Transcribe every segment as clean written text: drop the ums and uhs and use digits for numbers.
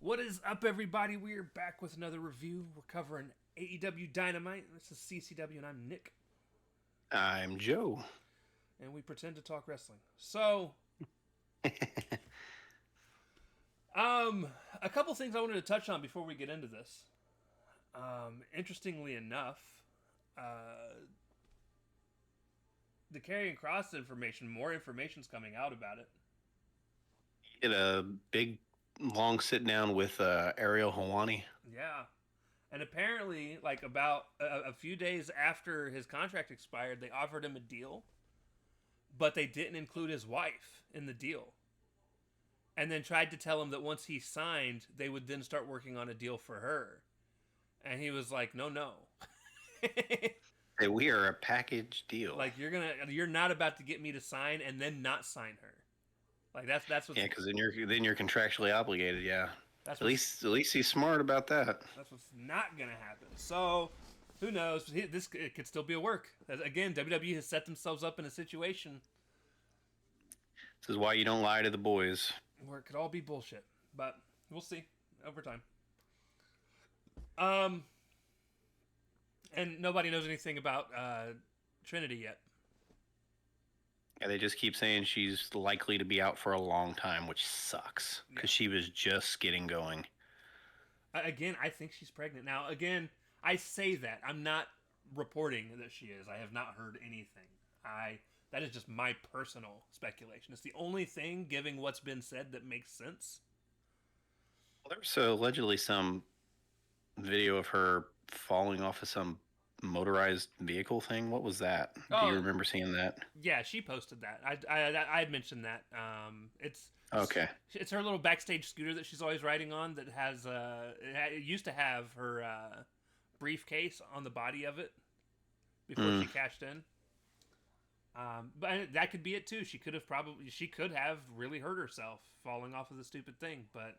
What is up, everybody? We're back with another review. We're covering AEW Dynamite. This is CCW, and I'm Nick. I'm Joe. And we pretend to talk wrestling. So, a couple things I wanted to touch on before we get into this. Interestingly enough, the Karrion Kross information, more information's coming out about it. Did a big, long sit down with Ariel Helwani. Yeah. And apparently, like about a few days after his contract expired, they offered him a deal, but they didn't include his wife in the deal. And then tried to tell him that once he signed, they would then start working on a deal for her. And he was like, no. Hey, we are a package deal. Like you're not about to get me to sign and then not sign her. Like that's what's because then you're contractually obligated. Yeah, that's at least he's smart about that. That's what's not gonna happen. So who knows? This it could still be a work. Again, WWE has set themselves up in a situation This is why you don't lie to the boys. where it could all be bullshit. But we'll see over time. And nobody knows anything about Trinity yet. Yeah, they just keep saying she's likely to be out for a long time, which sucks because she was just getting going. Again, I think she's pregnant. Now, again, I say that. I'm not reporting that she is. I have not heard anything. That is just my personal speculation. It's the only thing, given what's been said, that makes sense. Well, there was allegedly some video of her falling off of some motorized vehicle thing. What was that? Do you remember seeing that? Yeah, she posted that. I had mentioned that. It's okay. It's her little backstage scooter that she's always riding on. That has it used to have her briefcase on the body of it before she cashed in. But that could be it too. She could have really hurt herself falling off of the stupid thing. But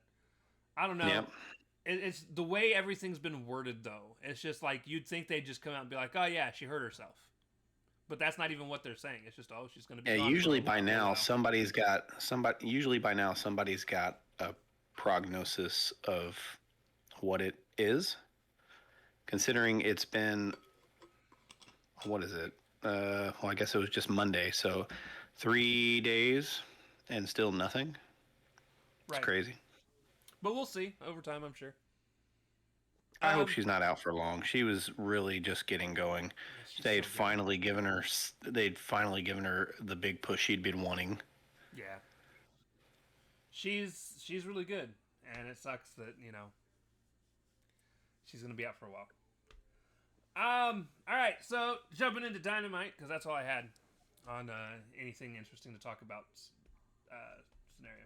I don't know. Yep. It's the way everything's been worded, though. It's just like you'd think they'd just come out and be like, "Oh yeah, she hurt herself," but that's not even what they're saying. It's just, "Oh, she's going to be." Yeah, usually by now somebody's got a prognosis of what it is. Considering it's been, what is it? Well, I guess it was just Monday, so 3 days and still nothing. It's right. Crazy. But we'll see over time, I'm sure. I hope she's not out for long. She was really just getting going. They'd finally given her the big push she'd been wanting. Yeah. She's really good, and it sucks that, she's going to be out for a while. All right, so jumping into Dynamite, because that's all I had on anything interesting to talk about scenario.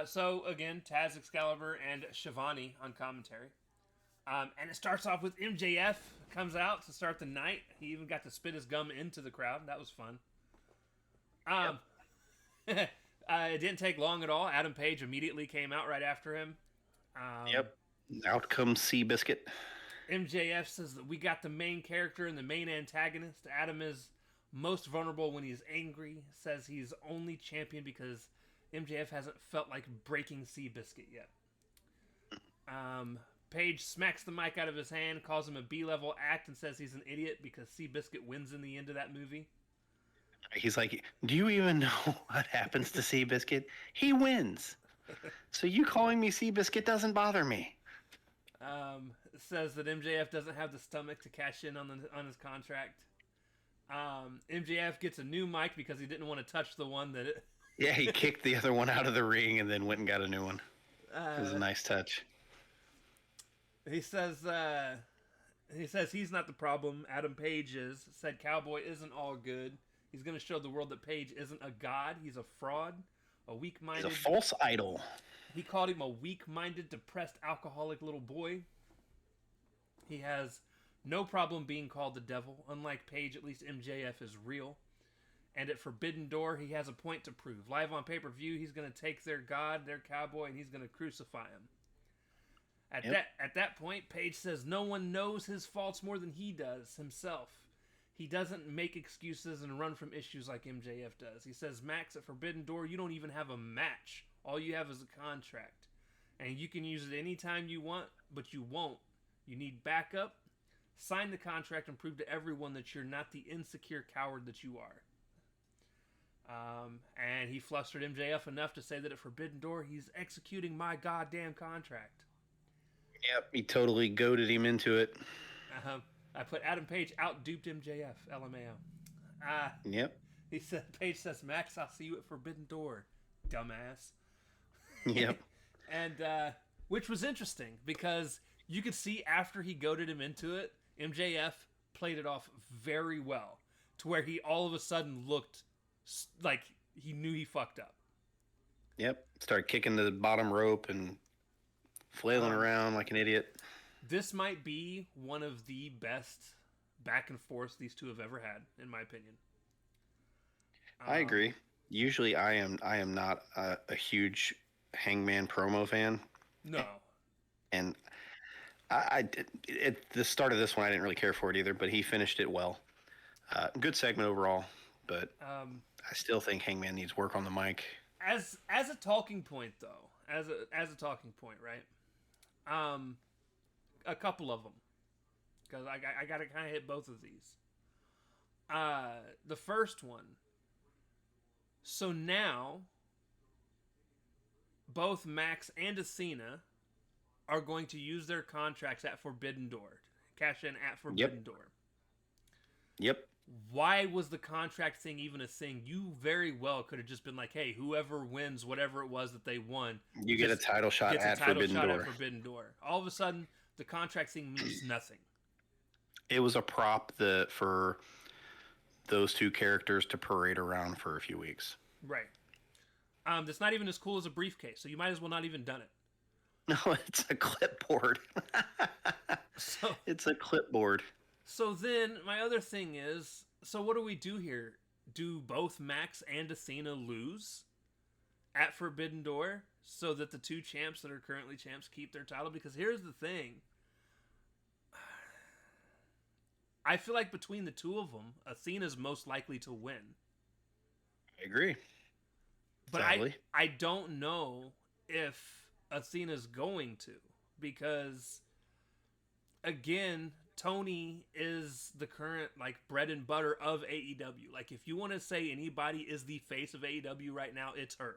So, again, Taz, Excalibur, and Schiavone on commentary. And it starts off with MJF comes out to start the night. He even got to spit his gum into the crowd. That was fun. It didn't take long at all. Adam Page immediately came out right after him. Yep. Out comes Seabiscuit. MJF says that we got the main character and the main antagonist. Adam is most vulnerable when he's angry. Says he's only champion because MJF hasn't felt like breaking Seabiscuit yet. Page smacks the mic out of his hand, calls him a B-level act, and says he's an idiot because Seabiscuit wins in the end of that movie. He's like, do you even know what happens to Seabiscuit? He wins. So you calling me Seabiscuit doesn't bother me. Says that MJF doesn't have the stomach to cash in on his contract. MJF gets a new mic because he didn't want to touch the one that... Yeah, he kicked the other one out of the ring and then went and got a new one. It was a nice touch. He says he's not the problem. Adam Page is. Said Cowboy isn't all good. He's going to show the world that Page isn't a god. He's a fraud, a weak-minded... He's a false idol. He called him a weak-minded, depressed, alcoholic little boy. He has no problem being called the devil. Unlike Page, at least MJF is real. And at Forbidden Door, he has a point to prove. Live on pay-per-view, he's going to take their god, their cowboy, and he's going to crucify him. At that point, Page says no one knows his faults more than he does himself. He doesn't make excuses and run from issues like MJF does. He says, Max, at Forbidden Door, you don't even have a match. All you have is a contract. and you can use it anytime you want, but you won't. You need backup. Sign the contract and prove to everyone that you're not the insecure coward that you are. And he flustered MJF enough to say that at Forbidden Door, he's executing my goddamn contract. Yep, he totally goaded him into it. I put Adam Page out-duped MJF, LMAO. Yep. He said, Page says, Max, I'll see you at Forbidden Door, dumbass. Yep. And, which was interesting, because you could see after he goaded him into it, MJF played it off very well, to where he all of a sudden looked like he knew he fucked up. Yep. Started kicking the bottom rope and flailing around like an idiot. This might be one of the best back and forth these two have ever had, in my opinion. I agree. Usually, I am not a huge Hangman promo fan. No. And I at the start of this one, I didn't really care for it either, but he finished it well. Good segment overall, but I still think Hangman needs work on the mic. As a talking point, though, as a talking point, right? A couple of them, because I gotta kind of hit both of these. The first one. So now, both Max and Athena are going to use their contracts at Forbidden Door, cash in at Forbidden Door. Yep. Why was the contract thing even a thing? You very well could have just been like, hey, whoever wins whatever it was that they won, you get a title shot at Forbidden Door. All of a sudden, the contract thing means nothing. It was a prop for those two characters to parade around for a few weeks. Right. That's not even as cool as a briefcase, so you might as well not even done it. No, it's a clipboard. It's a clipboard. So then, my other thing is, so what do we do here? Do both Max and Athena lose at Forbidden Door so that the two champs that are currently champs keep their title? Because here's the thing. I feel like between the two of them, Athena's most likely to win. I agree. But I don't know if Athena's going to, because again, Tony is the current like bread and butter of AEW. Like if you want to say anybody is the face of AEW right now, it's her.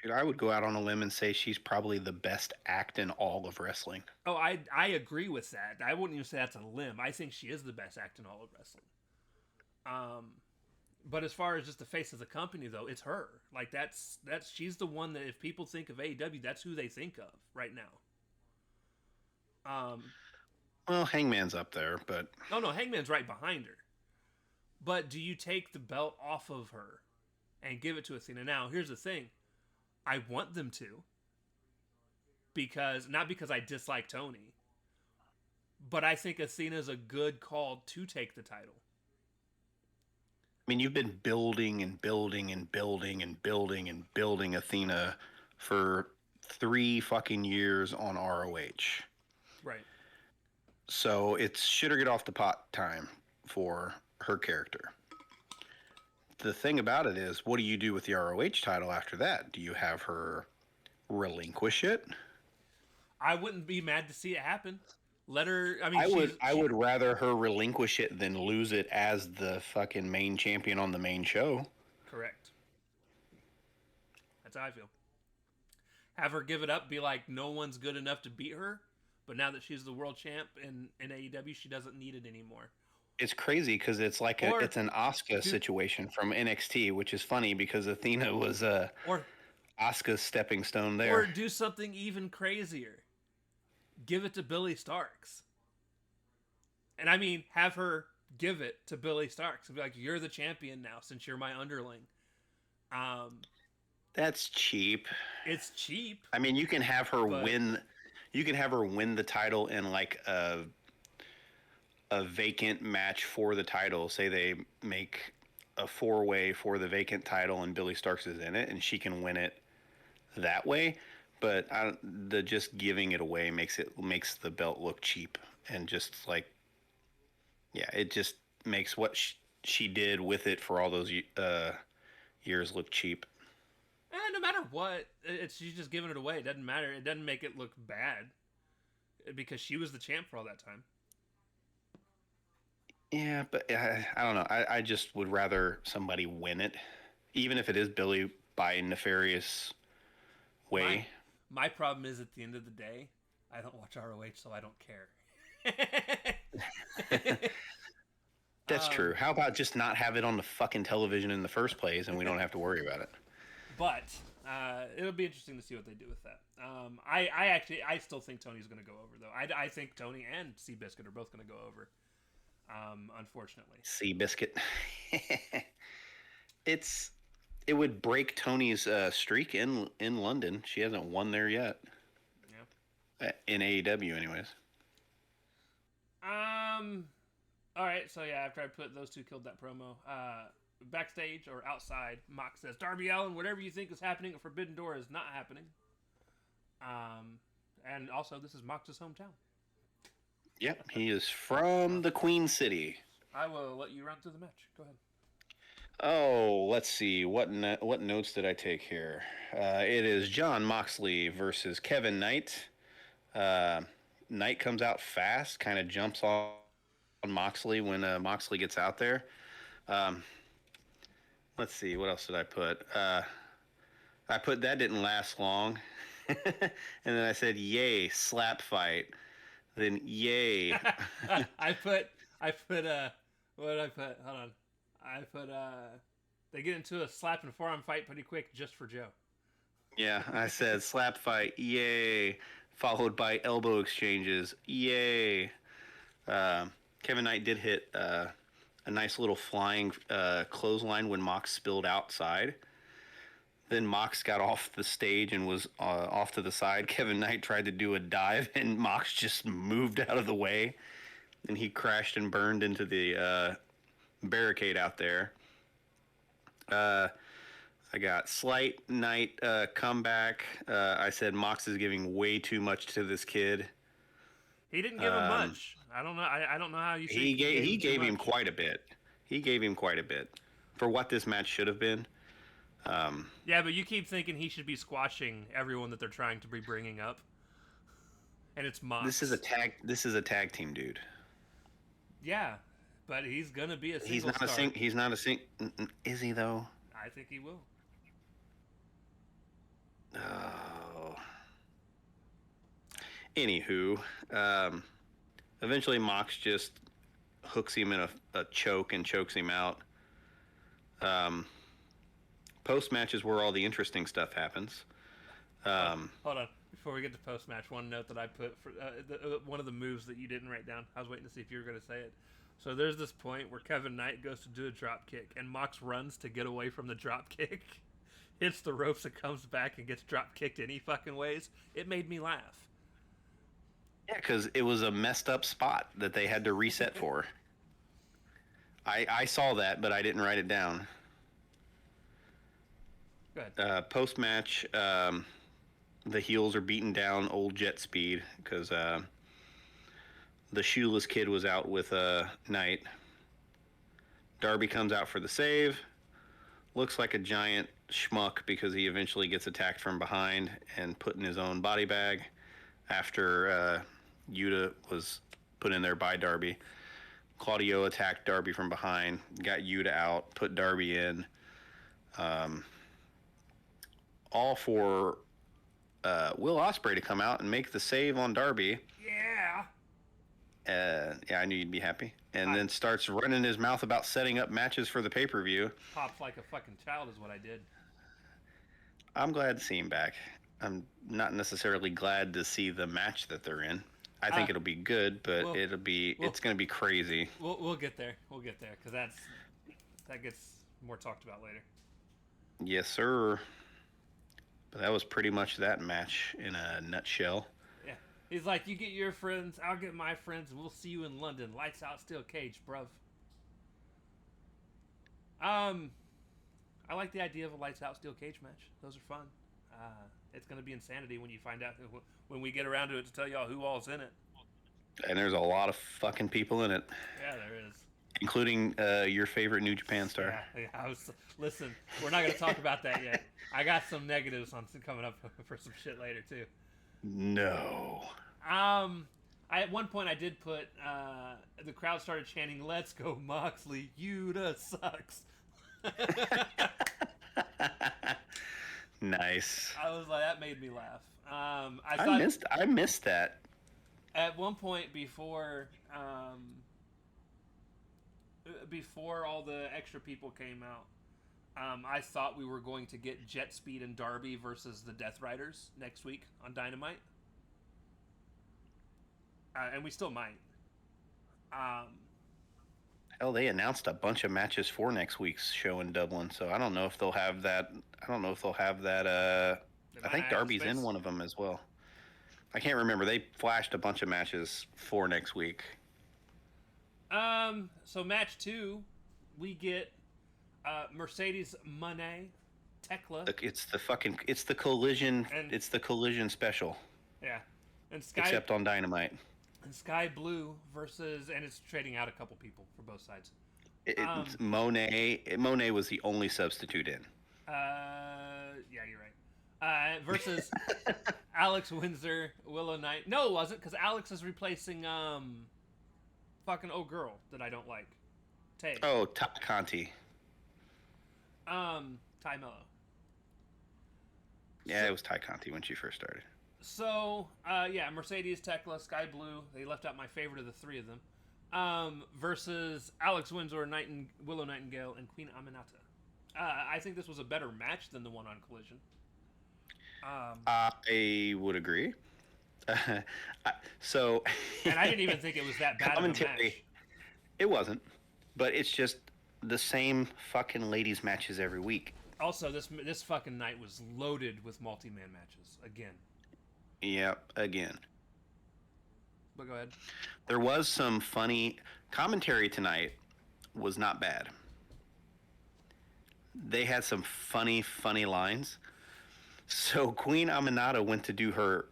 Dude, I would go out on a limb and say she's probably the best act in all of wrestling. Oh, I agree with that. I wouldn't even say that's a limb. I think she is the best act in all of wrestling. But as far as just the face of the company, though, it's her. Like that's she's the one that if people think of AEW, that's who they think of right now. Well, Hangman's up there, but no, Hangman's right behind her. But do you take the belt off of her and give it to Athena? Now, here's the thing. I want them to. Not because I dislike Tony, but I think Athena's a good call to take the title. I mean, you've been building and building and building and building and building Athena for 3 fucking years on ROH. Right. So it's shit or get off the pot time for her character. The thing about it is, what do you do with the ROH title after that? Do you have her relinquish it? I wouldn't be mad to see it happen. Let her. I mean, I would rather her relinquish it than lose it as the fucking main champion on the main show. Correct. That's how I feel. Have her give it up. Be like, no one's good enough to beat her. But now that she's the world champ in AEW, she doesn't need it anymore. It's crazy because it's like it's an Asuka situation from NXT, which is funny because Athena was Asuka's stepping stone there. Or do something even crazier. Give it to Billy Starks. And I mean, have her give it to Billy Starks and be like, you're the champion now since you're my underling. That's cheap. It's cheap. I mean, you can have her win. You can have her win the title in like a vacant match for the title. Say they make a 4-way for the vacant title and Billy Starks is in it and she can win it that way. But the just giving it away makes the belt look cheap and just like, yeah, it just makes what she did with it for all those years look cheap. No matter what, she's just giving it away. It doesn't matter. It doesn't make it look bad because she was the champ for all that time. Yeah, but I don't know. I just would rather somebody win it, even if it is Billy by a nefarious way. My problem is at the end of the day, I don't watch ROH, so I don't care. That's true. How about just not have it on the fucking television in the first place, and we don't have to worry about it? But it'll be interesting to see what they do with that. I still think Tony's going to go over though. I think Tony and Seabiscuit are both going to go over. Unfortunately, Seabiscuit. It would break Tony's streak in London. She hasn't won there yet. Yeah. In AEW, anyways. All right. So yeah, after I put those two killed that promo, backstage or outside, Mox says, "Darby Allin, whatever you think is happening at Forbidden Door is not happening." And also this is Mox's hometown. Yep, he is from the Queen City. I will let you run through the match. Go ahead. Oh, let's see. What notes did I take here? It is Jon Moxley versus Kevin Knight. Knight comes out fast, kind of jumps on Moxley when Moxley gets out there. Let's see. What else did I put? I put that didn't last long. And then I said, yay, slap fight. Then, yay. I put, what did I put? Hold on. I put, they get into a slap and forearm fight pretty quick just for Joe. Yeah, I said slap fight, yay. Followed by elbow exchanges, yay. Kevin Knight did hit a nice little flying clothesline when Mox spilled outside. Then Mox got off the stage and was off to the side. Kevin Knight tried to do a dive, and Mox just moved out of the way. And he crashed and burned into the barricade out there. I got slight Knight comeback. I said Mox is giving way too much to this kid. He didn't give him much. I don't know. I don't know how you. He gave him quite a bit. He gave him quite a bit for what this match should have been. Yeah, but you keep thinking he should be squashing everyone that they're trying to be bringing up, and it's Mox. This is a tag team, dude. Yeah, but he's gonna be a single He's not star. He's not a sing. Is he though? I think he will. Oh. Anywho, eventually Mox just hooks him in a choke and chokes him out. Post match is where all the interesting stuff happens. Hold on. Before we get to post match, one note that I put for one of the moves that you didn't write down. I was waiting to see if you were going to say it. So there's this point where Kevin Knight goes to do a drop kick, and Mox runs to get away from the drop kick, hits the ropes, and comes back and gets drop kicked any fucking ways. It made me laugh. Yeah, because it was a messed up spot that they had to reset for. I saw that, but I didn't write it down. Go ahead. Post match, the heels are beating down old Jet Speed because the shoeless kid was out with Knight. Darby comes out for the save. Looks like a giant schmuck because he eventually gets attacked from behind and put in his own body bag after Yuta was put in there by Darby. Claudio attacked Darby from behind, got Yuta out, put Darby in. All for Will Ospreay to come out and make the save on Darby. Yeah. Yeah, I knew you'd be happy. And then starts running his mouth about setting up matches for the pay-per-view. Pops like a fucking child is what I did. I'm glad to see him back. I'm not necessarily glad to see the match that they're in. I think it'll be good, but it's going to be crazy. We'll get there. We'll get there because that gets more talked about later. Yes, sir. But that was pretty much that match in a nutshell. Yeah. He's like, you get your friends, I'll get my friends, and we'll see you in London. Lights out, steel cage, bruv. I like the idea of a lights out, steel cage match. Those are fun. It's going to be insanity when you find out, when we get around to it, to tell y'all who all's in it. And there's a lot of fucking people in it. Yeah, there is. including your favorite New Japan star. Yeah. Listen, we're not going to talk about that yet. I got some negatives on coming up for some shit later too. No. At one point I did put the crowd started chanting, "Let's go Moxley, Yuta sucks." Nice. I was like, that made me laugh. I missed that. At one point before all the extra people came out, I thought we were going to get Jet Speed and Darby versus the Death Riders next week on Dynamite. And we still might. Hell, they announced a bunch of matches for next week's show in Dublin, so I don't know if they'll have that. I think Darby's in one of them as well. I can't remember. They flashed a bunch of matches for next week. So match 2, we get Mercedes Moné, Tekla. It's the collision. It's the collision special. Yeah, and except on Dynamite. And Sky Blue versus, and it's trading out a couple people for both sides. Monet was the only substitute in. Yeah, you're right. Versus Alex Windsor, Willow Knight. No, it wasn't, because Alex is replacing fucking old girl that I don't like. Tay. Oh, Conti. Ty Mello. Yeah, it was Ty Conti when she first started. So, yeah, Mercedes, Tekla, Sky Blue. They left out my favorite of the three of them. Versus Alex Windsor, Willow Nightingale, and Queen Aminata. I think this was a better match than the one on Collision. I would agree. So, and I didn't even think it was that bad of a match. It wasn't, but it's just the same fucking ladies matches every week. Also, this fucking night was loaded with multi-man matches again. Yep, again. But go ahead. There was some funny commentary tonight. Was not bad. They had some funny lines. So Queen Aminata went to do her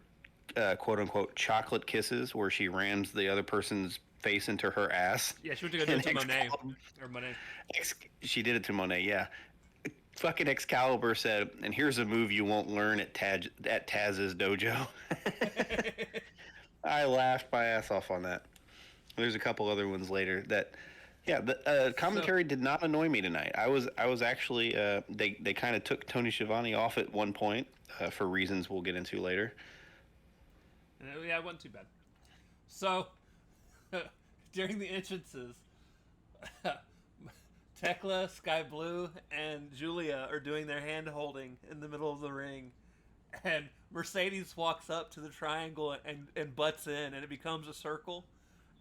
quote-unquote chocolate kisses, where she rams the other person's face into her ass. Yeah, she went to go do it to Monet. She did it to Monet, yeah. Fucking Excalibur said, and here's a move you won't learn at Taz's dojo. I laughed my ass off on that. There's a couple other ones later that, yeah, the commentary did not annoy me tonight. I was actually, they kind of took Tony Schiavone off at one point for reasons we'll get into later. Yeah, it wasn't too bad. So, during the entrances, Tekla, Sky Blue, and Julia are doing their hand holding in the middle of the ring, and Mercedes walks up to the triangle and butts in, and it becomes a circle,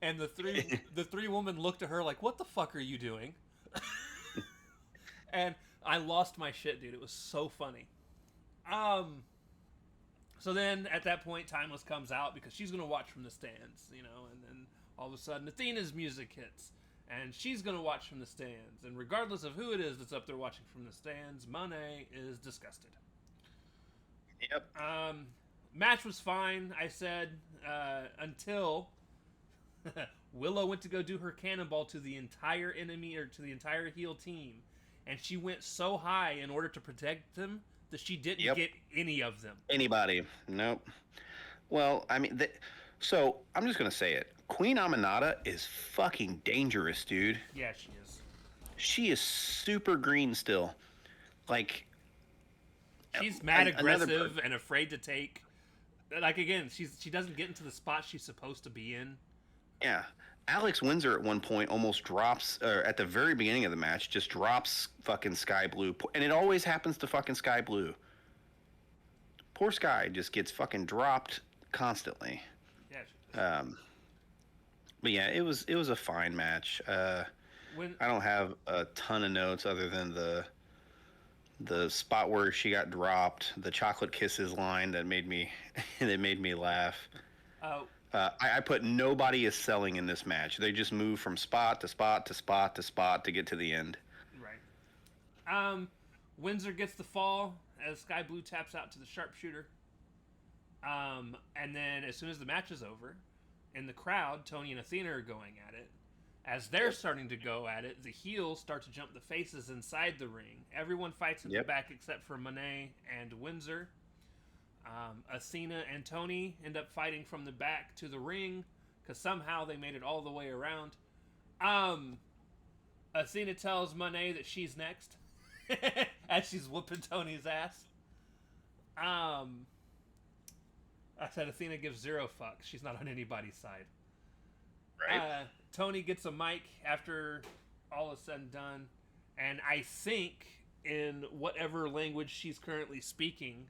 and the three women look to her like, "What the fuck are you doing?" And I lost my shit, dude. It was so funny. So then at that point, Timeless comes out because she's gonna watch from the stands, and then all of a sudden Athena's music hits. And she's going to watch from the stands. And regardless of who it is that's up there watching from the stands, Monet is disgusted. Yep. Match was fine, I said, until Willow went to go do her cannonball to the entire enemy, or to the entire heel team. And she went so high in order to protect them that she didn't get any of them. Anybody. Nope. Well, I mean, so I'm just going to say it. Queen Aminata is fucking dangerous, dude. Yeah, she is. She is super green still. Like, she's mad aggressive and afraid to take. Like, again, she doesn't get into the spot she's supposed to be in. Yeah. Alex Windsor at one point almost drops, or at the very beginning of the match, just drops fucking Sky Blue. And it always happens to fucking Sky Blue. Poor Sky just gets fucking dropped constantly. Yeah, she does. But yeah, it was a fine match. I don't have a ton of notes other than the spot where she got dropped, the chocolate kisses line that made me laugh. I put nobody is selling in this match. They just move from spot to spot to spot to spot to get to the end. Right. Windsor gets the fall as Sky Blue taps out to the sharpshooter. And then as soon as the match is over, in the crowd, Tony and Athena are going at it. As they're starting to go at it, the heels start to jump the faces inside the ring. Everyone fights in the back except for Monet and Windsor. Athena and Tony end up fighting from the back to the ring because somehow they made it all the way around. Athena tells Monet that she's next as she's whooping Tony's ass. I said Athena gives zero fucks. She's not on anybody's side. Right. Tony gets a mic after all is said and done, and I think in whatever language she's currently speaking,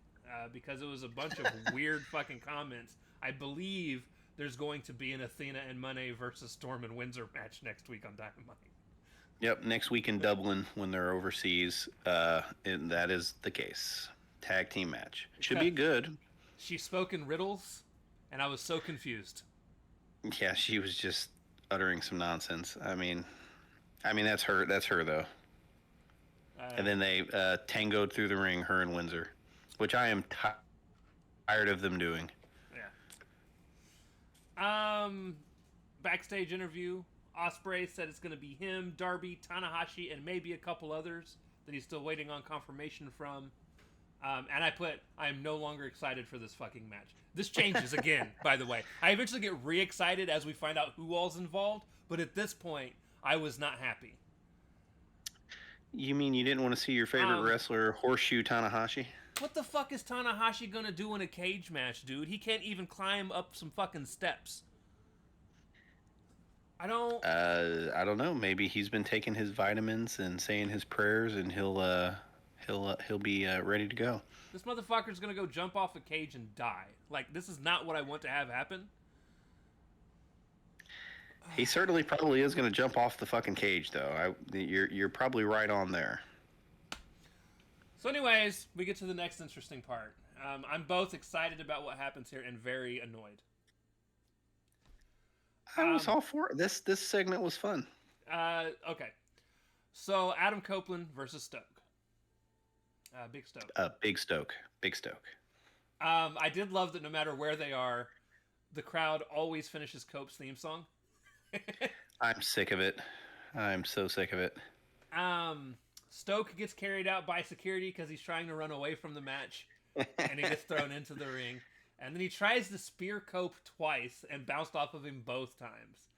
because it was a bunch of weird fucking comments, I believe there's going to be an Athena and Monet versus Storm and Windsor match next week on Dynamite. Yep, next week in Dublin when they're overseas, and that is the case. Tag team match. Should be good. She spoke in riddles, and I was so confused. Yeah, she was just uttering some nonsense. I mean that's her though. And then they tangoed through the ring, her and Windsor, which I am tired of them doing. Yeah. Backstage interview. Ospreay said it's going to be him, Darby, Tanahashi, and maybe a couple others that he's still waiting on confirmation from. And I am no longer excited for this fucking match. This changes again, by the way. I eventually get re-excited as we find out who all's involved, but at this point, I was not happy. You mean you didn't want to see your favorite wrestler, Horseshoe Tanahashi? What the fuck is Tanahashi gonna do in a cage match, dude? He can't even climb up some fucking steps. I don't know. Maybe he's been taking his vitamins and saying his prayers, and he'll be ready to go. This motherfucker's gonna go jump off a cage and die. Like, this is not what I want to have happen. He certainly probably is gonna jump off the fucking cage, though. You're probably right on there. So, anyways, we get to the next interesting part. I'm both excited about what happens here and very annoyed. I was all for it. This segment was fun. Okay. So, Adam Copeland versus Stoke. Big Stoke. Big Stoke. I did love that no matter where they are, the crowd always finishes Cope's theme song. I'm sick of it. I'm so sick of it. Stoke gets carried out by security because he's trying to run away from the match, and he gets thrown into the ring. And then he tries to spear Cope twice and bounced off of him both times.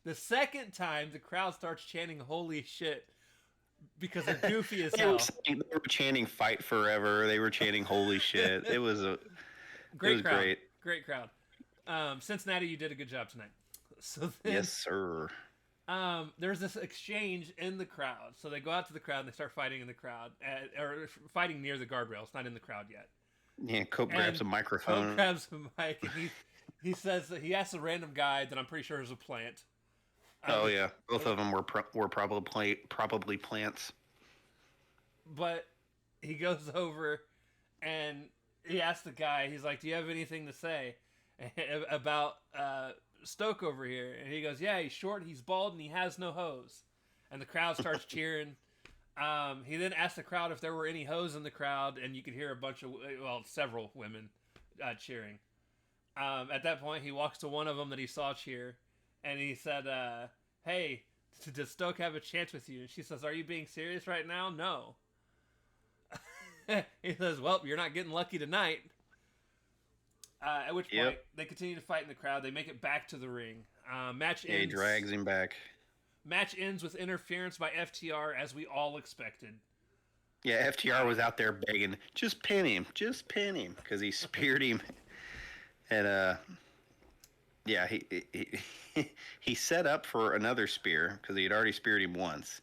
The second time, the crowd starts chanting "Holy shit!" because they're goofy as hell. They were chanting "Fight Forever." They were chanting "Holy shit!" It was great crowd. Great crowd. Cincinnati, you did a good job tonight. So then, yes, sir. There's this exchange in the crowd. So they go out to the crowd and they start fighting in the crowd, or fighting near the guardrails, not in the crowd yet. Yeah, Cope grabs a microphone. Cope grabs a mic, and he says that he asks a random guy that I'm pretty sure is a plant. Oh yeah, both of them were probably plants. But he goes over and he asks the guy. He's like, "Do you have anything to say about Stoke over here?" And he goes, "Yeah, he's short, he's bald, and he has no hose." And the crowd starts cheering. He then asked the crowd if there were any hoes in the crowd, and you could hear several women cheering. At that point, he walks to one of them that he saw cheer, and he said, "Hey, does Stoke have a chance with you?" And she says, "Are you being serious right now?" "No." He says, "Well, you're not getting lucky tonight." At which point, they continue to fight in the crowd. They make it back to the ring. Match ends. He drags him back. Match ends with interference by FTR, as we all expected. Yeah, FTR was out there begging, just pin him, because he speared him. And, yeah, he set up for another spear, because he had already speared him once.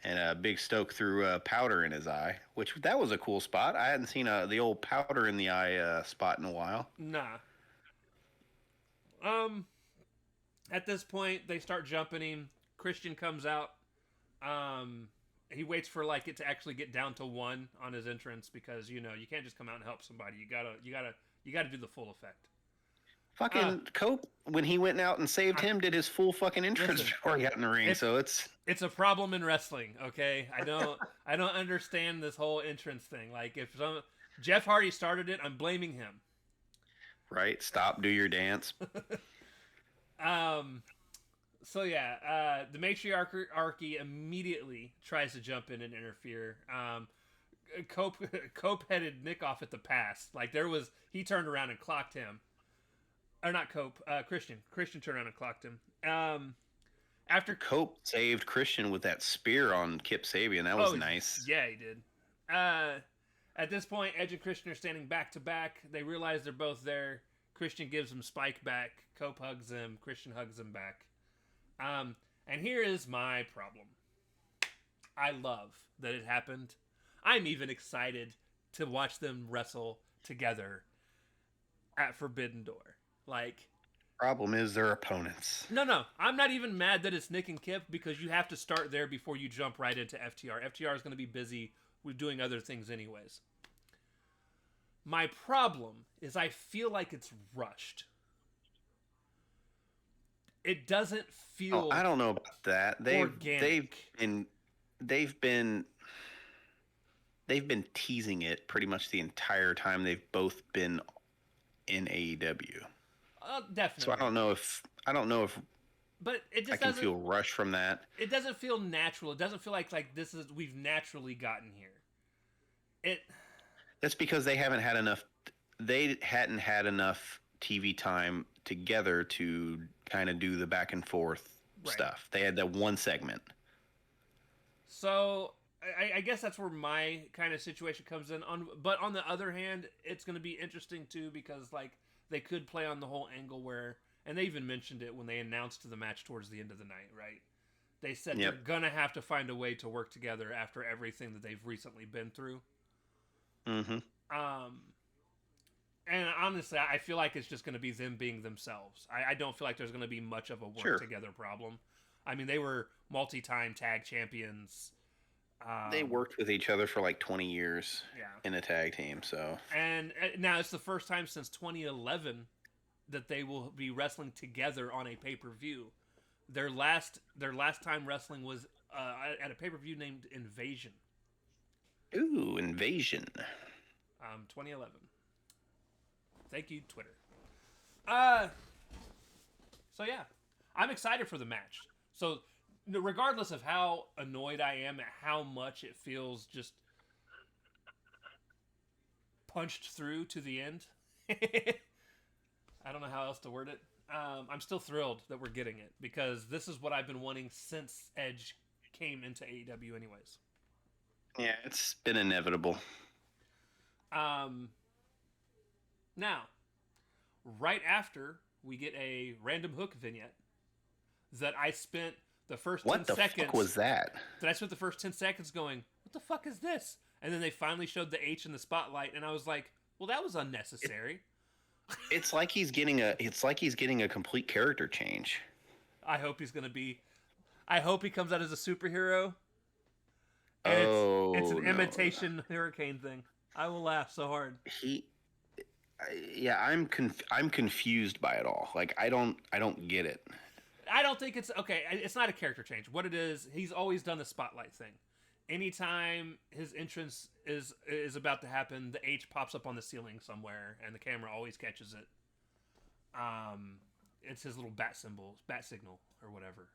And Big Stoke threw powder in his eye, that was a cool spot. I hadn't seen the old powder in the eye spot in a while. Nah. At this point, they start jumping him. Christian comes out. He waits for it to actually get down to 1 on his entrance because you can't just come out and help somebody. You gotta do the full effect. Fucking Cope, when he went out and saved him, did his full fucking entrance before he got in the ring. So it's a problem in wrestling. Okay, I don't understand this whole entrance thing. Like if Jeff Hardy started it, I'm blaming him. Right. Stop. Do your dance. So yeah, the matriarchy immediately tries to jump in and interfere. Cope headed Nick off at the pass. Like he turned around and clocked him, or not Cope, Christian. Christian turned around and clocked him. After Cope saved Christian with that spear on Kip Sabian. That was nice. Yeah, he did. At this point, Edge and Christian are standing back to back. They realize they're both there. Christian gives him Spike back. Cope hugs him. Christian hugs him back. And here is my problem. I love that it happened. I'm even excited to watch them wrestle together at Forbidden Door. Like, problem is their opponents. No. I'm not even mad that it's Nick and Kip because you have to start there before you jump right into FTR. FTR is going to be busy with doing other things anyways. My problem is I feel like it's rushed. It doesn't feel. I don't know about that. Organic. They've been teasing it pretty much the entire time they've both been in AEW. Definitely. So I don't know if. But it just I can feel rushed from that. It doesn't feel natural. It doesn't feel like this is we've naturally gotten here. That's because they haven't had enough. They hadn't had enough TV time together to kind of do the back and forth stuff. They had that one segment. So I guess that's where my kind of situation comes in. But on the other hand, it's going to be interesting too because like they could play on the whole angle where, and they even mentioned it when they announced the match towards the end of the night, right? They said they're gonna have to find a way to work together after everything that they've recently been through. Mm-hmm. And honestly, I feel like it's just going to be them being themselves. I don't feel like there's going to be much of a work together problem. I mean, they were multi-time tag champions. They worked with each other for like 20 years in a tag team. So, and now it's the first time since 2011 that they will be wrestling together on a pay-per-view. Their last time wrestling was at a pay-per-view named Invasion. Ooh, Invasion. 2011. Thank you, Twitter. So yeah, I'm excited for the match. So regardless of how annoyed I am at how much it feels just punched through to the end, I don't know how else to word it. I'm still thrilled that we're getting it because this is what I've been wanting since Edge came into AEW anyways. Yeah, it's been inevitable. Now, right after we get a random hook vignette that I spent the first 10 seconds... What the fuck was that? That I spent the first 10 seconds going, what the fuck is this? And then they finally showed the H in the spotlight, and I was like, well, that was unnecessary. It's like he's getting a complete character change. I hope he's going to be... I hope he comes out as a superhero. And it's an imitation hurricane thing. I will laugh so hard. I'm confused by it all. Like I don't get it. I don't think it's okay. It's not a character change. What it is, he's always done the spotlight thing. Anytime his entrance is about to happen, the H pops up on the ceiling somewhere, and the camera always catches it. It's his little bat signal or whatever.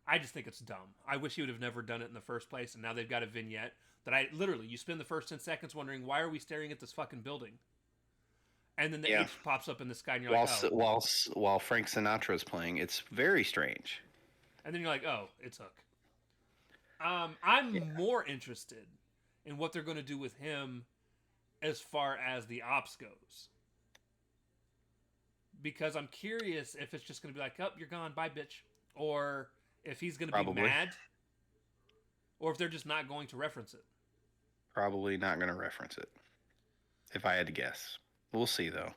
I just think it's dumb. I wish he would have never done it in the first place, and now they've got a vignette that you spend the first 10 seconds wondering, why are we staring at this fucking building? And then the H pops up in the sky, and you're like, oh. While Frank Sinatra is playing, it's very strange. And then you're like, oh, it's Hook. I'm more interested in what they're going to do with him as far as the ops goes. Because I'm curious if it's just going to be like, oh, you're gone, bye, bitch. Or if he's going to be mad. Or if they're just not going to reference it. Probably not going to reference it. If I had to guess. We'll see, though.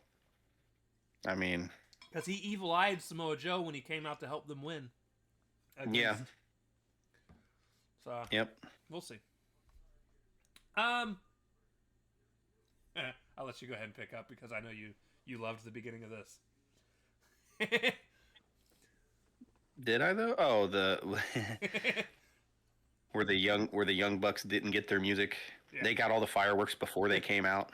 I mean... Because he evil-eyed Samoa Joe when he came out to help them win. Yeah. So, yep. We'll see. I'll let you go ahead and pick up because I know you loved the beginning of this. Did I, though? Oh, where the young bucks didn't get their music. Yeah. They got all the fireworks before they came out.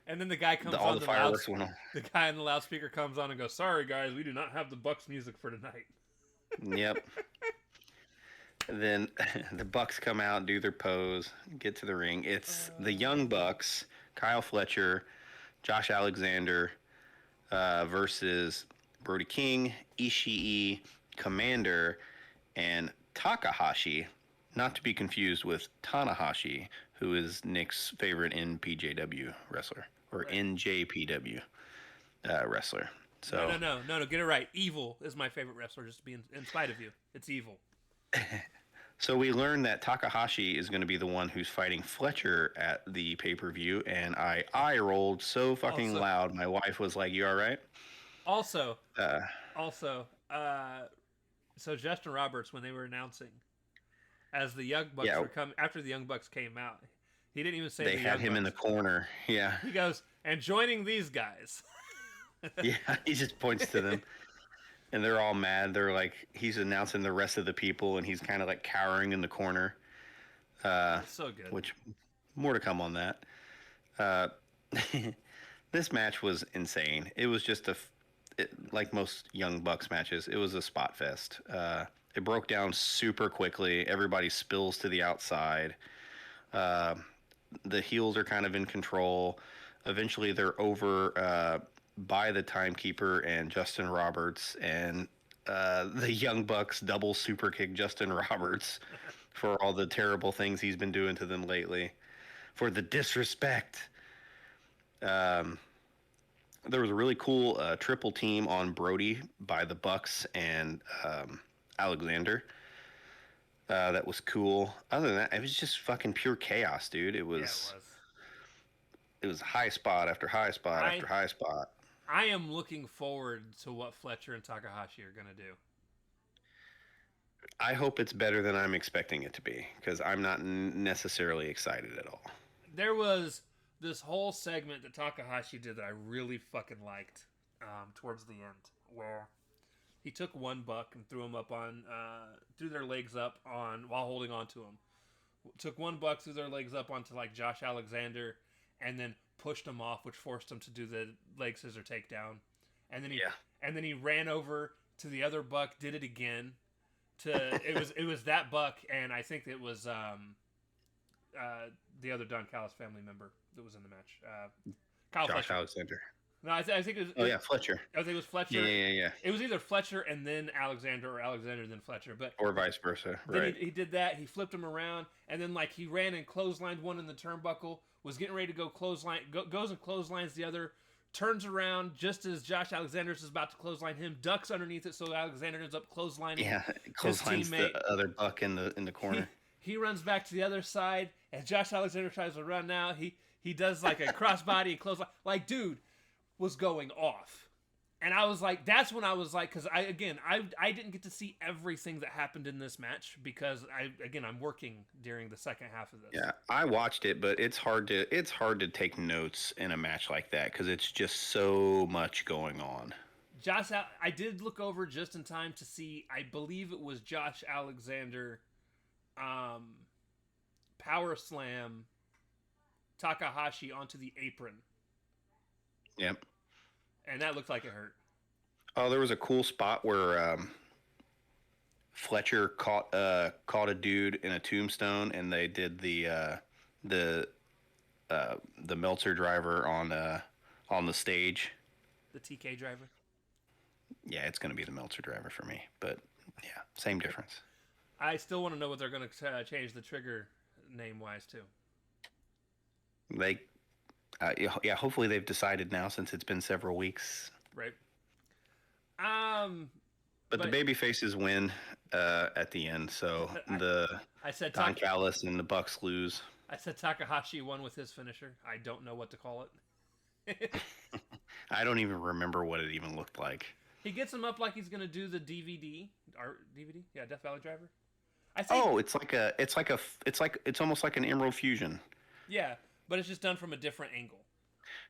And then the guy comes all on the the fireworks went on. the guy on the loudspeaker comes on and goes, "Sorry guys, we do not have the Bucks music for tonight." Yep. And then the Bucks come out, do their pose, get to the ring. It's the Young Bucks, Kyle Fletcher, Josh Alexander versus Brody King, Ishii, Commander, and Takahashi, not to be confused with Tanahashi, who is Nick's favorite NPJW wrestler, or NJPW wrestler. So No, get it right. Evil is my favorite wrestler, just to be in spite of you. It's Evil. So we learned that Takahashi is going to be the one who's fighting Fletcher at the pay-per-view, and I rolled so fucking loud. My wife was like, "You all right?" Also, so Justin Roberts, when they were announcing, as the Young Bucks were coming, after the Young Bucks came out, he didn't even say they had him in the corner. Yeah, he goes, "And joining these guys." Yeah, he just points to them. And they're all mad. They're like, he's announcing the rest of the people, and he's kind of like cowering in the corner. So good. Which, more to come on that. This match was insane. It was just like most Young Bucks matches, it was a spot fest. It broke down super quickly. Everybody spills to the outside. The heels are kind of in control. Eventually, they're over by the timekeeper and Justin Roberts, and the Young Bucks double super kick Justin Roberts for all the terrible things he's been doing to them lately, for the disrespect. There was a really cool triple team on Brody by the Bucks and Alexander. That was cool. Other than that, it was just fucking pure chaos, dude. It was high spot after high spot after high spot. I am looking forward to what Fletcher and Takahashi are going to do. I hope it's better than I'm expecting it to be, because I'm not necessarily excited at all. There was this whole segment that Takahashi did that I really fucking liked towards the end, where he took one Buck and threw him up on, threw their legs up on while holding on to him. Took one Buck, threw their legs up onto like Josh Alexander, and then pushed him off, which forced him to do the leg scissor takedown. And then he ran over to the other Buck, did it again. It was that Buck, and I think it was the other Don Callis family member that was in the match. Josh Fletcher. Alexander. No, I think it was. Fletcher. I think it was Fletcher. Yeah. It was either Fletcher and then Alexander, or Alexander then Fletcher, or vice versa. Right. He did that. He flipped him around, and then like he ran and clotheslined one in the turnbuckle. Was getting ready to go clothesline. Goes and clotheslines the other. Turns around just as Josh Alexander is about to clothesline him. Ducks underneath it, so Alexander ends up clotheslining. Yeah, clotheslines the other Buck in the corner. He runs back to the other side, and Josh Alexander tries to run now. He does like a crossbody and clothesline. Like, dude was going off. And I was like, that's when I was like, because I didn't get to see everything that happened in this match because I'm working during the second half of this. Yeah, I watched it, but it's hard to take notes in a match like that because it's just so much going on. I did look over just in time to see, I believe it was Josh Alexander power slam Takahashi onto the apron. Yep. And that looked like it hurt. Oh, there was a cool spot where Fletcher caught a dude in a tombstone, and they did the Meltzer driver on the stage. The TK driver. Yeah, it's going to be the Meltzer driver for me, but yeah, same difference. I still want to know what they're going to change the trigger name-wise too. Hopefully they've decided now since it's been several weeks. Right. But the baby faces win at the end, so I said Don Callis and the Bucks lose. I said Takahashi won with his finisher. I don't know what to call it. I don't even remember what it even looked like. He gets him up like he's gonna do the DVD. Yeah, Death Valley Driver. It's almost like an Emerald Fusion. Yeah, but it's just done from a different angle.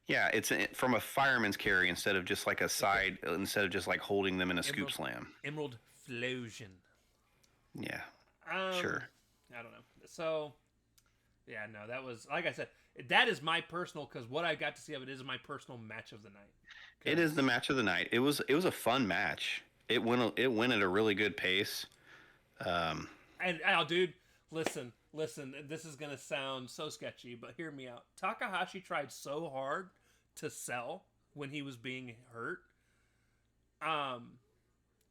Yeah, it's from a fireman's carry instead of just like a side, instead of just like holding them in a scoop slam. Emerald Fusion. Yeah. Sure. I don't know. So Yeah, no, that was, like I said, that is my personal, because what I got to see of it is my personal match of the night. It is the match of the night. It was a fun match. It went at a really good pace. Um, And oh, dude, listen. This is gonna sound so sketchy, but hear me out. Takahashi tried so hard to sell when he was being hurt.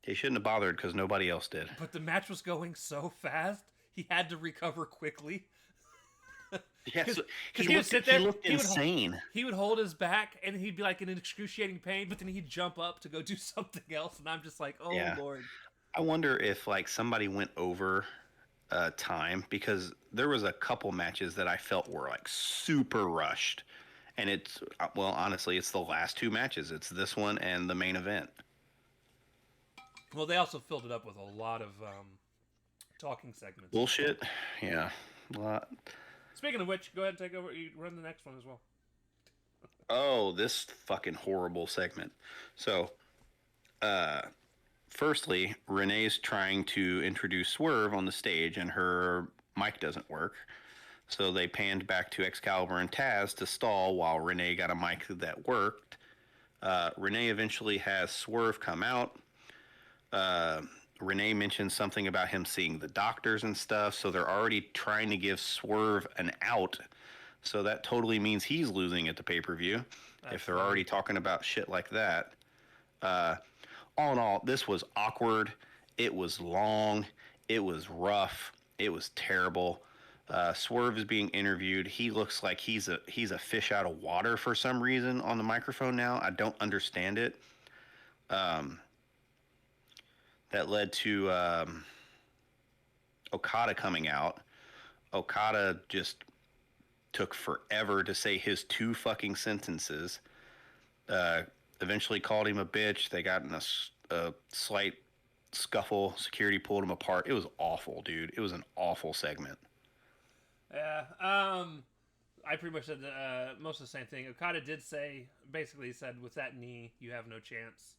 he shouldn't have bothered because nobody else did. But the match was going so fast, he had to recover quickly. Yes, he would sit there. He looked insane. He would hold his back, and he'd be like in an excruciating pain. But then he'd jump up to go do something else, and I'm just like, oh Yeah. Lord. I wonder if like somebody went over time because there was a couple matches that I felt were like super rushed, and it's well, honestly, it's the last two matches. It's this one and the main event. Well, they also filled it up with a lot of talking segments. Bullshit. Yeah. A lot. Speaking of which, go ahead and take over. You run the next one as well. Oh, this fucking horrible segment. So, firstly, Renee's trying to introduce Swerve on the stage, and her mic doesn't work. So they panned back to Excalibur and Taz to stall while Renee got a mic that worked. Renee eventually has Swerve come out. Renee mentioned something about him seeing the doctors and stuff, so they're already trying to give Swerve an out. So that totally means he's losing at the pay-per-view if they're already talking about shit like that. All in all, this was awkward. It was long. It was rough. It was terrible. Swerve is being interviewed. He looks like he's a fish out of water for some reason on the microphone now. I don't understand it. That led to Okada coming out. Okada just took forever to say his two fucking sentences. Eventually called him a bitch. They got in a slight scuffle. Security pulled him apart. It was awful, dude. It was an awful segment. Yeah. I pretty much said most of the same thing. Okada did say, basically he said, with that knee, you have no chance.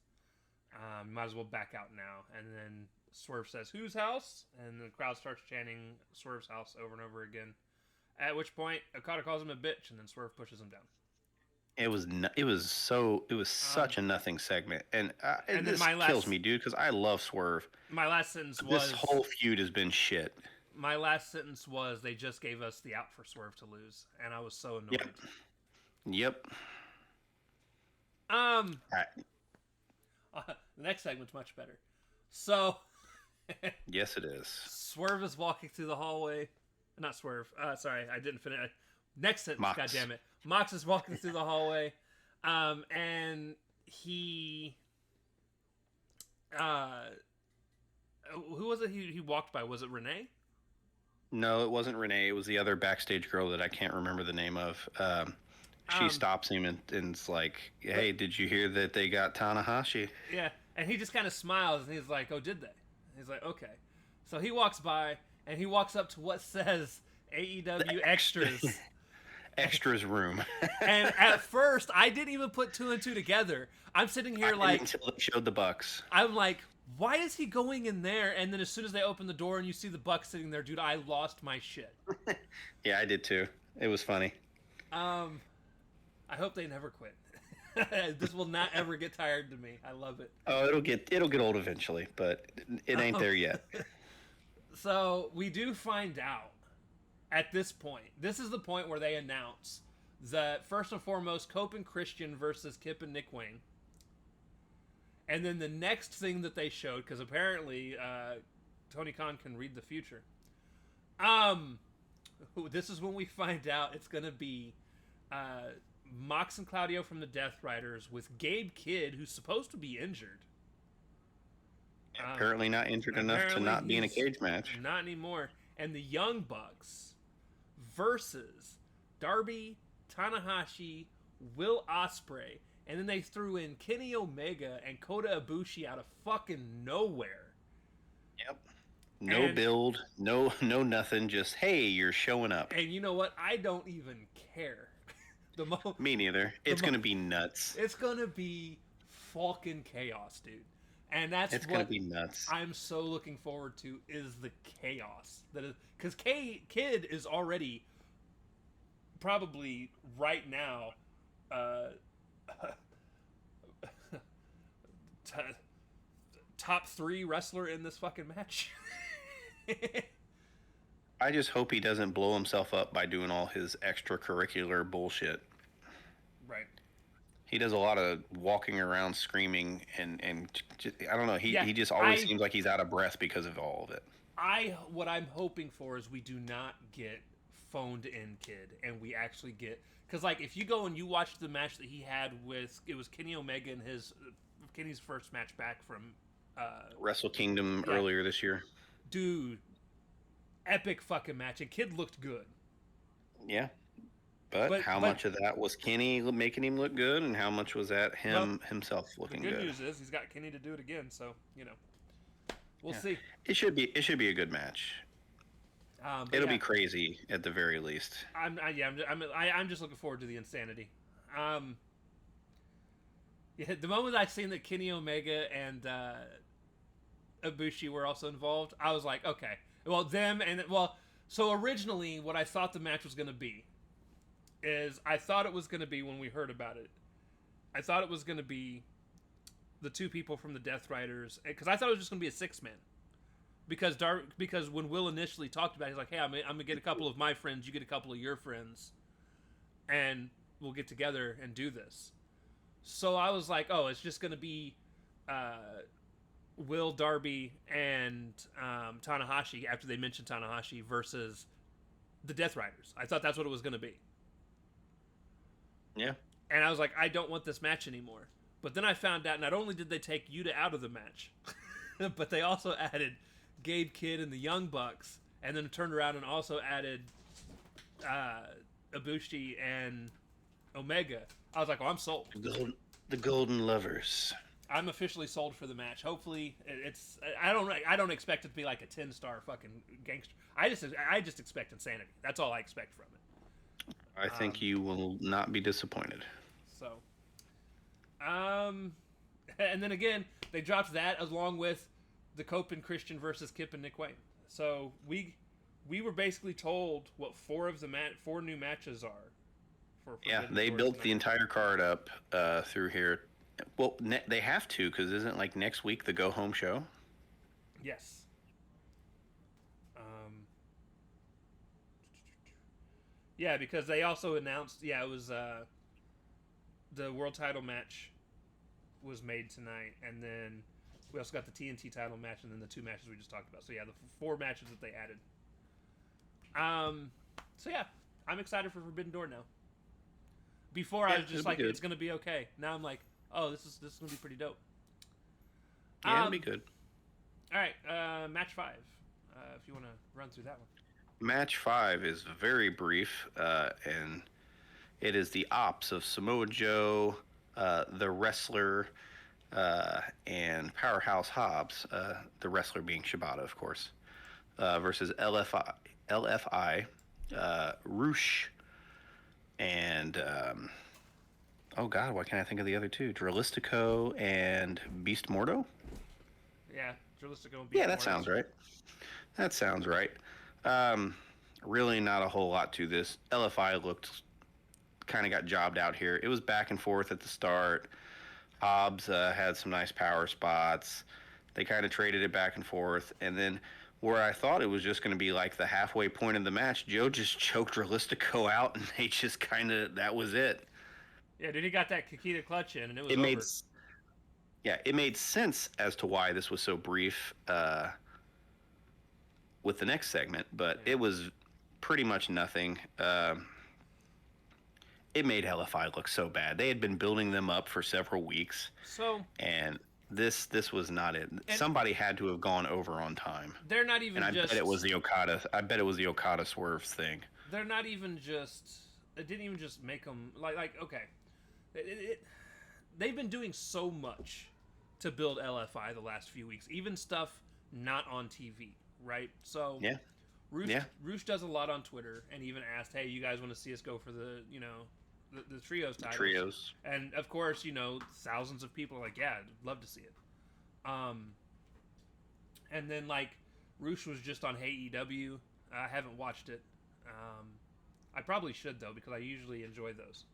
Might as well back out now. And then Swerve says, whose house? And the crowd starts chanting Swerve's house over and over again. At which point, Okada calls him a bitch, and then Swerve pushes him down. It was such a nothing segment, and this kills me, dude, because I love Swerve. My last sentence was, this whole feud has been shit. My last sentence was, they just gave us the out for Swerve to lose, and I was so annoyed. Yep. The next segment's much better. So, yes, it is. Swerve is walking through the hallway. Not Swerve. Sorry, I didn't finish. Next sentence, Mox. God damn it. Mox is walking through the hallway, and he... who was it he walked by? Was it Renee? No, it wasn't Renee. It was the other backstage girl that I can't remember the name of. She stops him and is like, hey, did you hear that they got Tanahashi? Yeah, and he just kind of smiles, and he's like, oh, did they? And he's like, okay. So he walks by, and he walks up to what says AEW Extras. Extras room. And at first, I didn't even put two and two together. I'm sitting here like... until they showed the Bucks. I'm like, why is he going in there? And then as soon as they open the door and you see the Bucks sitting there, dude, I lost my shit. Yeah, I did too. It was funny. I hope they never quit. This will not ever get tired to me. I love it. Oh, it'll get old eventually, but it ain't there yet. So we do find out at this point. This is the point where they announce that first and foremost, Cope and Christian versus Kip and Nick Wayne. And then the next thing that they showed, because apparently Tony Khan can read the future. This is when we find out it's going to be Mox and Claudio from the Death Riders with Gabe Kidd, who's supposed to be injured. Apparently not injured enough to not be in a cage match. Not anymore. And the Young Bucks versus Darby, Tanahashi, Will Ospreay, and then they threw in Kenny Omega and Kota Ibushi out of fucking nowhere. Yep. No build, no nothing. Just, hey, you're showing up. And you know what? I don't even care. Me neither. It's going to be nuts. It's going to be fucking chaos, dude. And it's going to be nuts. I'm so looking forward to is the chaos that is, because Kidd is already probably right now, t- top 3 wrestler in this fucking match. I just hope he doesn't blow himself up by doing all his extracurricular bullshit. Right. He does a lot of walking around screaming and just, I don't know. Yeah, He just always seems like he's out of breath because of all of it. What I'm hoping for is we do not get phoned in Kid, and we actually get, because like if you go and you watch the match that he had with, it was Kenny Omega in Kenny's first match back from Wrestle Kingdom earlier this year. Dude, epic fucking match, and Kid looked good. Yeah. But how much of that was Kenny making him look good, and how much was that himself looking good? The good news is he's got Kenny to do it again, so we'll see. It should be a good match. It'll be crazy at the very least. I'm just looking forward to the insanity. The moment I seen that Kenny Omega and Ibushi were also involved, I was like, okay, well so originally what I thought the match was going to be is I thought it was going to be, when we heard about it, I thought it was going to be the 2 people from the Death Riders, because I thought it was just going to be a 6-man. Because when Will initially talked about it, he's like, hey, I'm going to get a couple of my friends, you get a couple of your friends, and we'll get together and do this. So I was like, oh, it's just going to be Will, Darby, and Tanahashi, after they mentioned Tanahashi, versus the Death Riders. I thought that's what it was going to be. Yeah. And I was like, I don't want this match anymore. But then I found out not only did they take Yuta out of the match, but they also added Gabe Kidd and the Young Bucks, and then turned around and also added Ibushi and Omega. I was like, oh, I'm sold. The Golden Lovers. I'm officially sold for the match. Hopefully, it's. I don't expect it to be like a 10-star fucking gangster. I just expect insanity. That's all I expect from it. I think you will not be disappointed. So, and then again, they dropped that along with the Cope and Christian versus Kip and Nick Wayne. So we were basically told what 4 new matches are. They built the entire card up through here. Well, they have to, because isn't like next week the go home show? Yes. Yeah, because they also announced, it was the world title match was made tonight, and then we also got the TNT title match, and then the 2 matches we just talked about. So the 4 matches that they added. I'm excited for Forbidden Door now. Before I was just like, it's gonna be okay. Now I'm like, oh, this is gonna be pretty dope. Yeah, it'll be good. All right, match 5. If you want to run through that one. Match 5 is very brief, and it is the ops of Samoa Joe, the wrestler, and Powerhouse Hobbs, the wrestler being Shibata, of course, versus LFI, Roosh, and oh god, why can't I think of the other 2? Dralistico and Beast Mordo? Yeah, Dralistico and Beast Mordo. Yeah, that sounds right. Really not a whole lot to this. LFI kind of got jobbed out here. It was back and forth at the start. Hobbs had some nice power spots. They kind of traded it back and forth. And then where I thought it was just going to be like the halfway point of the match, Joe just choked Dralistico out, and they just that was it. Yeah, dude, he got that Kikita clutch in, and it was over. It made sense as to why this was so brief with the next segment, but it was pretty much nothing. It made LFI look so bad. They had been building them up for several weeks. And this was not it. Somebody had to have gone over on time. They're not even bet it was the Okada. I bet it was the Okada Swerve thing. They're not even just. It didn't even just make them okay. They've been doing so much to build LFI the last few weeks, even stuff not on TV, right? So Roosh does a lot on Twitter, and even asked, "Hey, you guys want to see us go for the the trios titles?" Trios, and of course, thousands of people are like, "Yeah, I'd love to see it." And then Roosh was just on AEW. I haven't watched it. I probably should though because I usually enjoy those.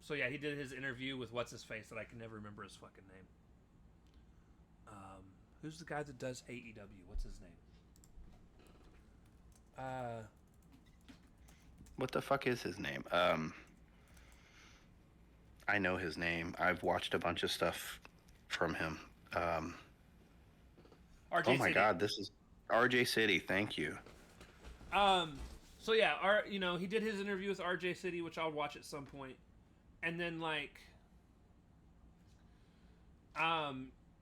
So yeah, he did his interview with what's his face that I can never remember his fucking name. Who's the guy that does AEW? What's his name? What the fuck is his name? I know his name. I've watched a bunch of stuff from him. RJ Oh my City. God, this is RJ City. Thank you. So yeah, he did his interview with RJ City, which I'll watch at some point, and then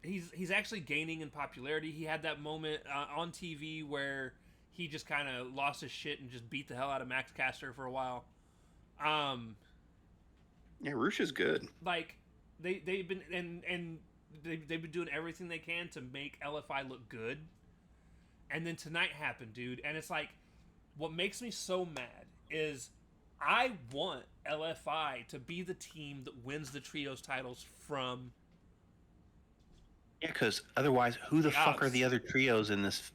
he's actually gaining in popularity. He had that moment on TV where he just kind of lost his shit and just beat the hell out of Max Caster for a while. Yeah, Roosh is good. Like they've been they've been doing everything they can to make LFI look good, and then tonight happened, dude, and it's like what makes me so mad is I want LFI to be the team that wins the trios titles from. Yeah, because otherwise, who the fuck are Odds. the other trios in this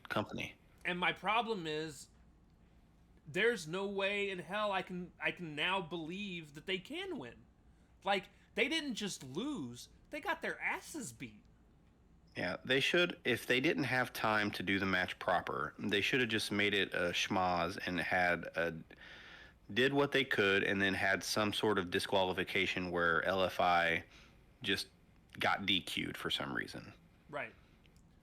company? And my problem is, there's no way in hell I can now believe that they can win. Like they didn't just lose; they got their asses beat. Yeah, they should. If they didn't have time to do the match proper, they should have just made it a schmoz and did what they could, and then had some sort of disqualification where LFI just got DQ'd for some reason. Right.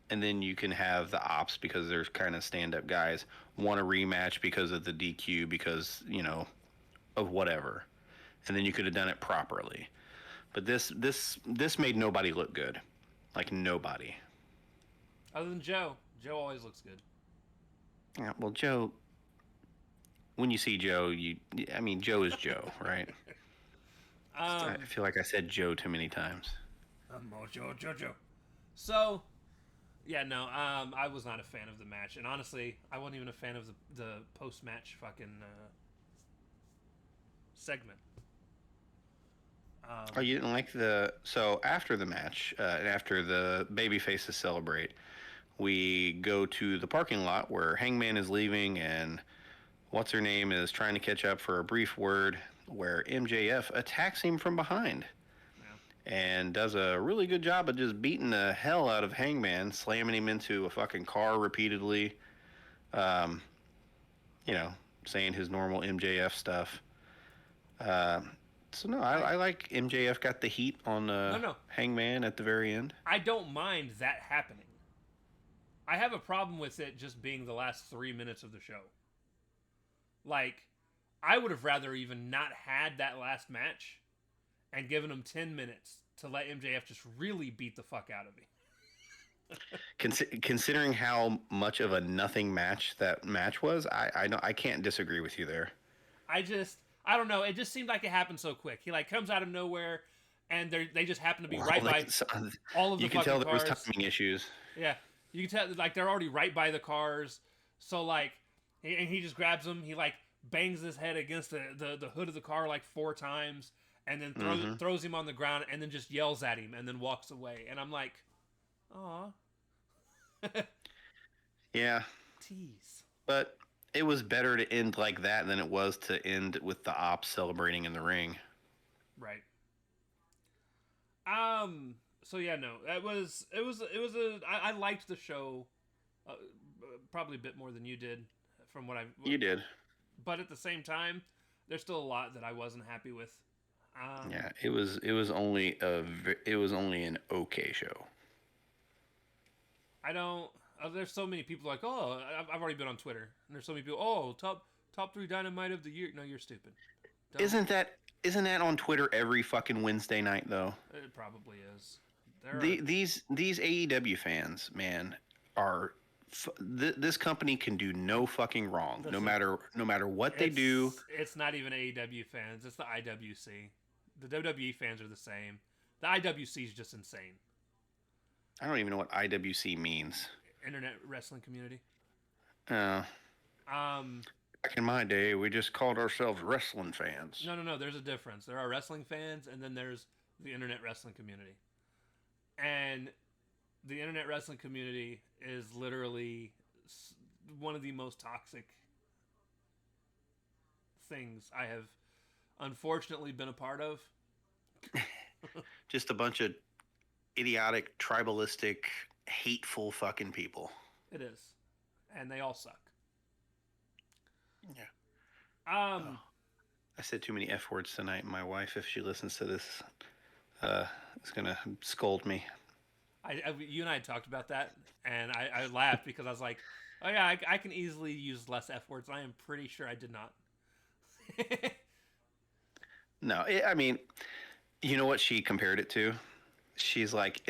And then you can have the ops, because there's kind of stand-up guys, want a rematch because of the DQ, because, of whatever. And then you could have done it properly. But this made nobody look good. Like, nobody. Other than Joe. Joe always looks good. Yeah, well, Joe, when you see Joe, Joe is Joe, right? I feel like I said Joe too many times. Joe. So, yeah, no, I was not a fan of the match. And honestly, I wasn't even a fan of the post-match fucking segment. Oh, you didn't like so after the match, and after the baby faces celebrate, we go to the parking lot where Hangman is leaving and what's her name is trying to catch up for a brief word, where MJF attacks him from behind. Yeah. And does a really good job of just beating the hell out of Hangman, slamming him into a fucking car repeatedly. Saying his normal MJF stuff. So no, I like MJF got the heat on Hangman at the very end. I don't mind that happening. I have a problem with it just being the last 3 minutes of the show. Like, I would have rather even not had that last match and given him 10 minutes to let MJF just really beat the fuck out of me. Considering how much of a nothing match that match was, I can't disagree with you there. I don't know. It just seemed like it happened so quick. He comes out of nowhere, and they just happen to be right by all of the fucking cars. You can tell there was timing issues. Yeah, you can tell they're already right by the cars. So and he just grabs him. He bangs his head against the hood of the car 4 times, and then throws him on the ground, and then just yells at him, and then walks away. And I'm like, aw. Yeah. Tease. But it was better to end like that than it was to end with the ops celebrating in the ring. Right. So yeah, no, I liked the show, probably a bit more than you did, from what You did. But at the same time, there's still a lot that I wasn't happy with. Yeah, it was only an okay show. There's so many people I've already been on Twitter, and there's so many people, top 3 Dynamite of the year. No, you're stupid. Isn't that on Twitter every fucking Wednesday night though? It probably is. These AEW fans, man, are this company can do no fucking wrong. No matter what they do. It's not even AEW fans. It's the IWC. The WWE fans are the same. The IWC is just insane. I don't even know what IWC means. Internet wrestling community. Back in my day, we just called ourselves wrestling fans. No. There's a difference. There are wrestling fans, and then there's the internet wrestling community. And the internet wrestling community is literally one of the most toxic things I have unfortunately been a part of. Just a bunch of idiotic, tribalistic, hateful fucking people. It is. And they all suck. Yeah. Um, I said too many F words tonight. My wife, if she listens to this, is going to scold me. you and I had talked about that, and I laughed because I was like, oh yeah, I can easily use less F words. I am pretty sure I did not. No, I mean, you know what she compared it to? She's like,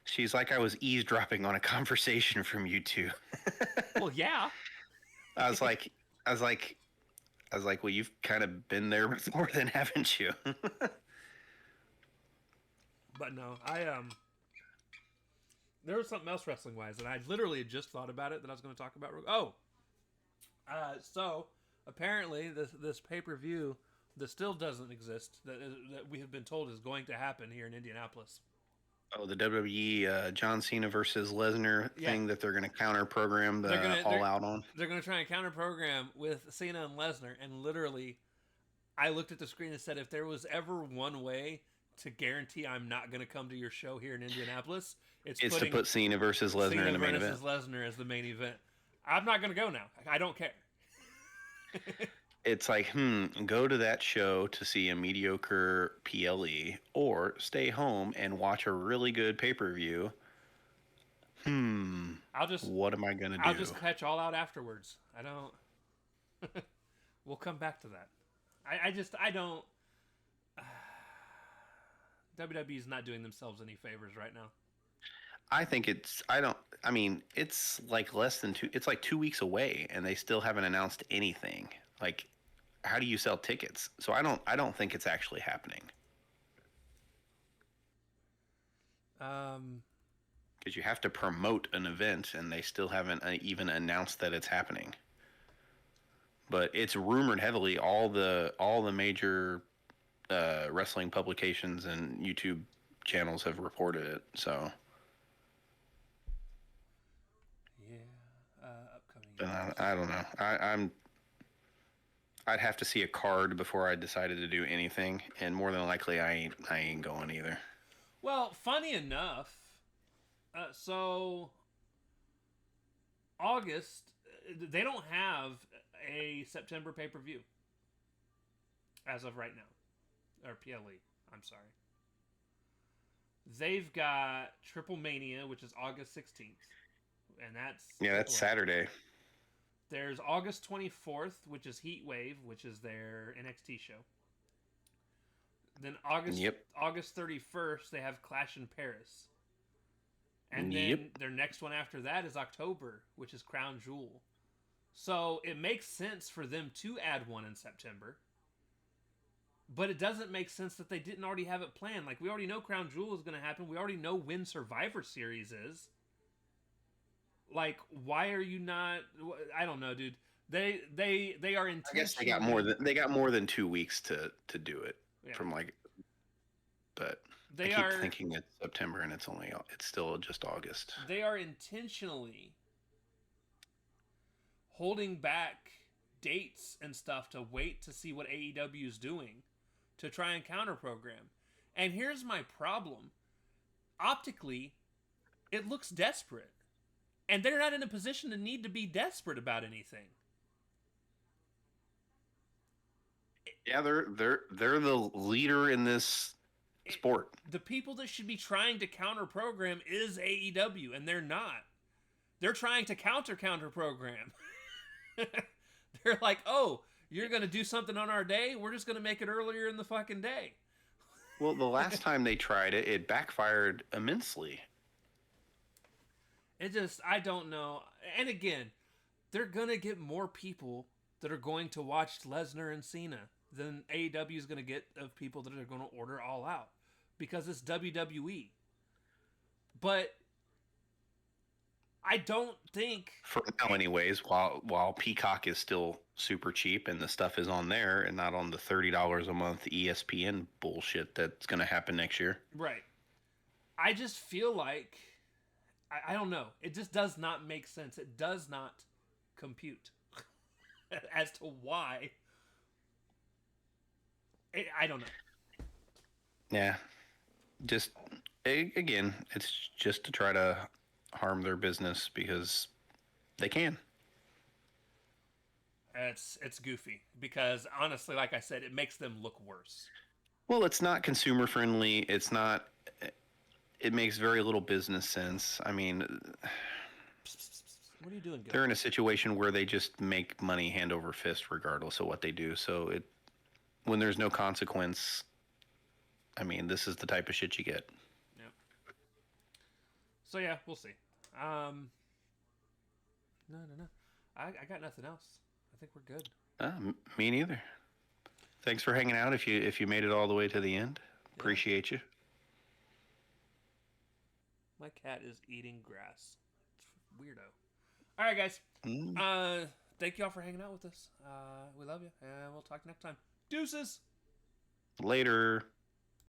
she's like I was eavesdropping on a conversation from you two. Well, yeah. I was like, well, you've kind of been there before, then, haven't you? But no, there was something else wrestling wise, and I literally had just thought about it that I was going to talk about. So apparently this pay-per-view that still doesn't exist that we have been told is going to happen here in Indianapolis. Oh, the WWE John Cena versus Lesnar thing that they're going to counter program All Out on. They're going to try and counter program with Cena and Lesnar, and literally, I looked at the screen and said, if there was ever one way to guarantee I'm not going to come to your show here in Indianapolis, it's to put Cena versus Lesnar in the main event. Lesnar as the main event. I'm not going to go now. I don't care. It's like, go to that show to see a mediocre PLE, or stay home and watch a really good pay-per-view. What am I going to do? I'll just catch All Out afterwards. I don't... We'll come back to that. I don't... WWE's not doing themselves any favors right now. I think it's like it's like 2 weeks away and they still haven't announced anything. Like, how do you sell tickets? So I don't think it's actually happening. Because you have to promote an event and they still haven't even announced that it's happening. But it's rumored heavily. All the major wrestling publications and YouTube channels have reported it. So upcoming. I don't know. I'd have to see a card before I decided to do anything, and more than likely, I ain't going either. Well, funny enough, so August, they don't have a September pay-per-view as of right now, or PLE. I'm sorry. They've got Triple Mania, which is August 16th, and that's Saturday. There's August 24th, which is Heat Wave, which is their NXT show. Then August 31st, they have Clash in Paris. And then their next one after that is October, which is Crown Jewel. So it makes sense for them to add one in September. But it doesn't make sense that they didn't already have it planned. Like, we already know Crown Jewel is going to happen. We already know when Survivor Series is. Like, why are you not? I don't know, dude. They are intentionally. I guess they got more than 2 weeks to do it. Yeah. But I keep thinking it's September and it's still just August. They are intentionally holding back dates and stuff to wait to see what AEW is doing to try and counter program. And here's my problem. Optically, it looks desperate. And they're not in a position to need to be desperate about anything. Yeah, they're the leader in this sport. The people that should be trying to counter program is AEW, and they're not. They're trying to counter program. They're like, oh, you're going to do something on our day? We're just going to make it earlier in the fucking day. Well, the last time they tried it, it backfired immensely. I don't know. And again, they're going to get more people that are going to watch Lesnar and Cena than AEW is going to get of people that are going to order All Out. Because it's WWE. But I don't think... For now anyways, while Peacock is still super cheap and the stuff is on there and not on the $30 a month ESPN bullshit that's going to happen next year. Right. I just feel like I don't know. It just does not make sense. It does not compute as to why. I don't know. Yeah, just again, it's just to try to harm their business because they can. It's goofy because honestly, like I said, it makes them look worse. Well, it's not consumer friendly. It's not. It makes very little business sense. I mean, What are you doing, Gil? they're in a situation where they just make money hand over fist regardless of what they do. So when there's no consequence, I mean, this is the type of shit you get. Yep. So yeah, we'll see. No. I got nothing else. I think we're good. Me neither. Thanks for hanging out. If you made it all the way to the end, appreciate you. My cat is eating grass. It's weirdo. All right, guys. Thank y'all for hanging out with us. We love you, and we'll talk next time. Deuces. Later.